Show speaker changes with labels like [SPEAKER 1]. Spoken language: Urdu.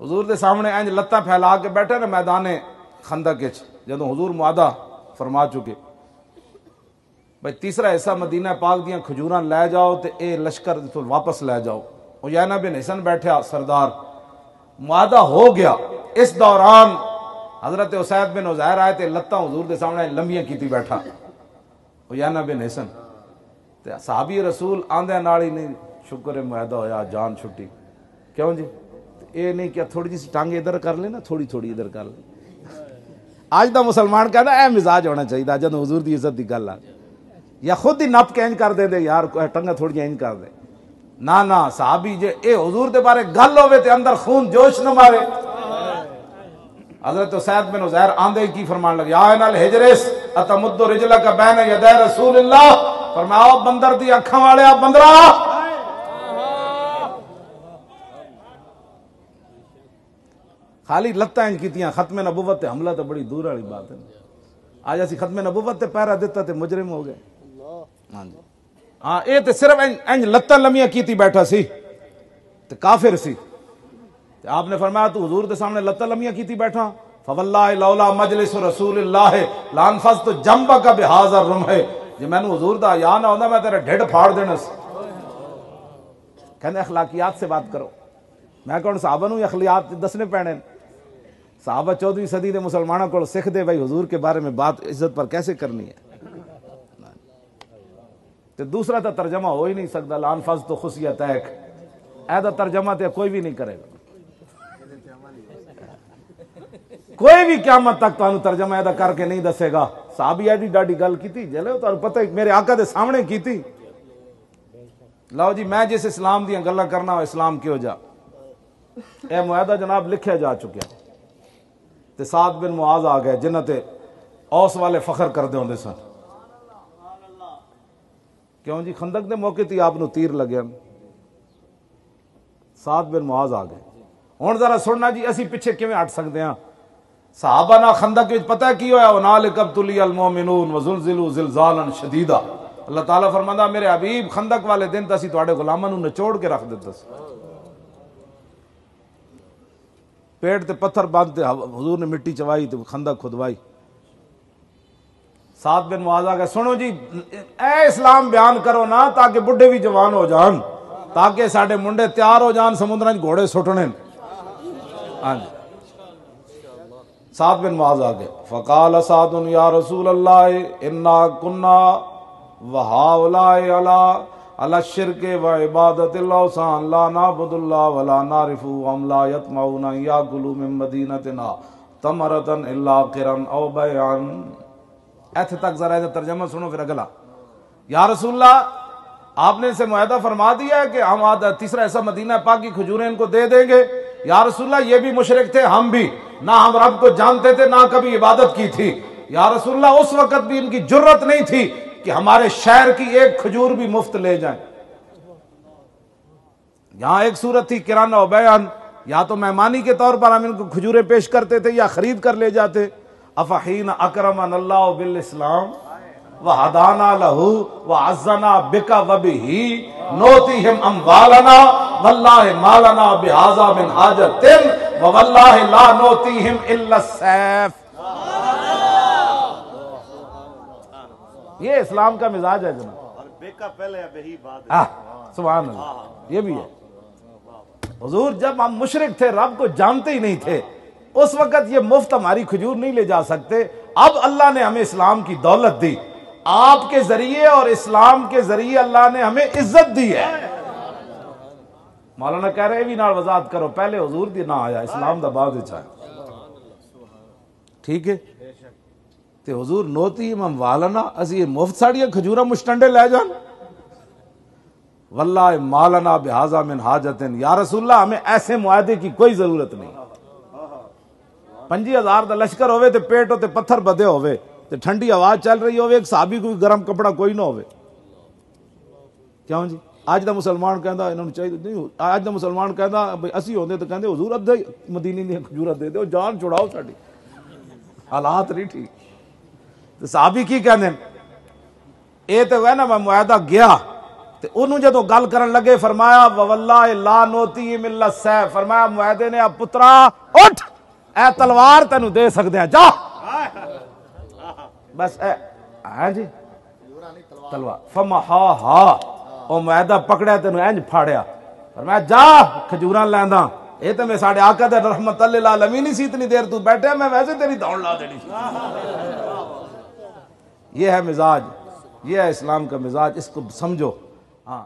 [SPEAKER 1] حضور دے سامنے انج لتاں پھیلا کے بیٹھے نا میدان خندق وچ، جدوں حضور معاہدہ فرما چکے بھائی تیسرا حصہ مدینہ پاک دیاں کھجوراں لے جاؤ تے اے لشکر تو واپس لے جاؤ۔ عیینہ بن حصن بیٹھا سردار، معاہدہ ہو گیا۔ اس دوران حضرت اسید بن عزیر آئے تے لتاں حضور دے سامنے لمبیاں کیتی بیٹھا عیینہ بن حصن، تے صحابی رسول آندے نال ہی نہیں شکر ہے معاہدہ ہویا، جان چھٹی۔ کیوں جی؟ اے نہیں کہ تھوڑی جی ٹانگ ادھر کر لے نا، تھوڑی تھوڑی ادھر کر لے۔ آج دا مسلمان کہنا اے مزاج ہونا چاہیے جدوں حضور دی عزت دی گل آ، یا خود ہی نپ کے انج کر دے دے یار ٹنگا تھوڑی انج کر دے۔ نہ صحابی جے اے حضور دے بارے گل ہوے تے اندر خون جوش نہ مارے۔ حضرت اسید بن عزیر آندے کی فرمان لگے آئن الحجرس اتمد رجلک بین یدی رسول اللہ، فرمایا بندر دی اکھاں والے بندرا، خالی لتاں انج کیتیاں، ختم نبوت تے حملہ تو بڑی دور والی بات ہے۔ آج اسی ختم نبوت تے پہرا دیتا تے مجرم ہو گئے۔ ہاں جی ہاں، اے تے صرف انج لتاں لمیاں کیتی بیٹھا سی تے کافر سی، تے آپ نے فرمایا تو حضور دے سامنے لتاں لمیاں کیتی بیٹھا، فواللہ لولا مجلس رسول اللہ لانفذت جنبک بہذا الرمح، جے مینوں حضور دا حیا نہ ہوندا میں تیرا ڈھڈ پھاڑ دینا سی۔ کہندے اخلاقیات سے بات کرو، میں کہوں صحابہ نوں اخلاقیات دسنے پینے۔ صحابہ 14ویں صدی دے مسلمانوں کو سکھ دے بھائی حضور کے بارے میں بات عزت پر کیسے کرنی ہے۔ تے دوسرا تو ترجمہ ہو ہی نہیں سکتا، لانفذ تو خصیت ایک، ایدا ترجمہ تے کوئی بھی نہیں کرے گا، کوئی بھی قیامت تک تانوں ترجمہ ایدا کر کے نہیں دسے گا۔ صحابی ایڈی ڈاڈی گل کیتی جلے تانوں پتہ میرے آقا دے سامنے کیتی۔ لو جی میں جس اسلام دیاں گلاں کرنا وہ اسلام کیوں جا، اے معاہدہ جناب لکھیا جا چکیا۔ تے سعد بن معاذ آ گئے جنہاں تے اوس والے فخر کردے ہوندے سن۔ کیوں جی؟ خندق دے موقع تے آپ نو تیر لگیا۔ سعد بن معاذ آ گئے۔ ہن ذرا سننا جی اسی پیچھے کیویں ہٹ سکدے ہاں۔ صحابہ نا خندق وچ پتہ کی ہویا، ہنالک ابتلی المؤمنون وزلزلوا زلزالا شدیدا۔ اللہ تعالیٰ فرماندا میرے حبیب خندق والے دن تے اسی تواڈے غلاماں نوں نچوڑ کے رکھ دتا سی، پیٹ تے پتھر باندھتے، حضور نے مٹی چوائی تے خندق کھدوائی۔ سعد بن معاذ آ گئے، سنو جی اے اسلام بیان کرو نا تاکہ بڈھے بھی جوان ہو جان، تاکہ ساڈے منڈے تیار ہو جان سمندراں وچ گھوڑے سٹنے۔ ہاں جی سعد بن معاذ آ گئے، فقال سعد یا رسول اللہ انا کنا وہؤلاء علی الشرک وعبادت الاوثان لا نعبد اللہ ولا نعرف ہم لا یطمعون ان یاکلوا من مدینتنا تمرۃ الا قرا او بیعا۔ ایتھے تک ذرا ترجمہ سنو پھر اگلا۔ یا رسول اللہ آپ نے اسے معاہدہ فرما دیا ہے کہ ہم تیسرا ایسا مدینہ پاک کی کھجوریں ان کو دے دیں گے۔ یا رسول اللہ یہ بھی مشرک تھے، ہم بھی، نہ ہم رب کو جانتے تھے نہ کبھی عبادت کی تھی۔ یا رسول اللہ اس وقت بھی ان کی جرت نہیں تھی کہ ہمارے شہر کی ایک کھجور بھی مفت لے جائیں۔ یہاں ایک صورت تھی کرانہ و بیان، یا تو مہمانی کے طور پر ہم ان کو کھجوریں پیش کرتے تھے یا خرید کر لے جاتے۔ افحین اکرمنا اللہ بالاسلام وہدانا لہ وعزنا بک وبہ نوتیہم اموالنا واللہ ما لنا بہذا من حاجت وواللہ لا نوتیہم الا السیف۔ یہ اسلام کا مزاج ہے جناب،
[SPEAKER 2] بیکا پہلے بہی بعد۔
[SPEAKER 1] سبحان اللہ، یہ بھی ہے۔ حضور جب ہم مشرک تھے، رب کو جانتے ہی نہیں تھے، اس وقت یہ مفت ہماری کھجور نہیں لے جا سکتے۔ اب اللہ نے ہمیں اسلام کی دولت دی، آپ کے ذریعے اور اسلام کے ذریعے اللہ نے ہمیں عزت دی ہے۔ مولانا کہہ رہے بھی نال وضاحت کرو، پہلے حضور دی نہ آیا، اسلام دا بعد وچ آیا۔ ٹھیک ہے تے حضور نوتی امام والنا اسی مفت ساڑیاں کھجورا مشٹنڈے لے جان، واللہ مالنا بہذا من حاجت۔ یا رسول اللہ ہمیں ایسے معاہدے کی کوئی ضرورت نہیں۔ 50,000 دا لشکر ہوئے تے پیٹ ہوتے پتھر بدے ہوئے تے ٹھنڈی آواز چل رہی ہوئے، ایک صحابی کو گرم کپڑا کوئی نہ ہوئے۔ کیوں جی؟ آج دا مسلمان کہندا انہوں نے چاہیے نہیں، آج دا مسلمان کہندا بھئی اسی ہوندے تو کہندے حضور ادھا مدینے دی کھجورا دے دو، جان چھڑاؤ ساڈی، حالات نہیں ٹھیک۔ تو صحابی کی کہندے اے تے وہ نا میں معاہدہ گیا تے انہوں جدو گل کرن لگے فرمایا واللہ لا نوتی الا السیف، فرمایا معاہدے نے پترا اٹھ اے تلوار تینوں دے سکتے ہیں جا بس اے ہاں جی تلوار فمحاہا او معاہدہ پکڑیا تینوں انج پھاڑیا فرمایا جا کھجوراں لیندا اے تے میں ساڈے آقا دے رحمت للعالمین ہی سی اتنی دیر تو بیٹھے میں ویسے تیری دوڑ لا دینی سی۔ یہ ہے مزاج، یہ ہے اسلام کا مزاج، اس کو سمجھو۔ ہاں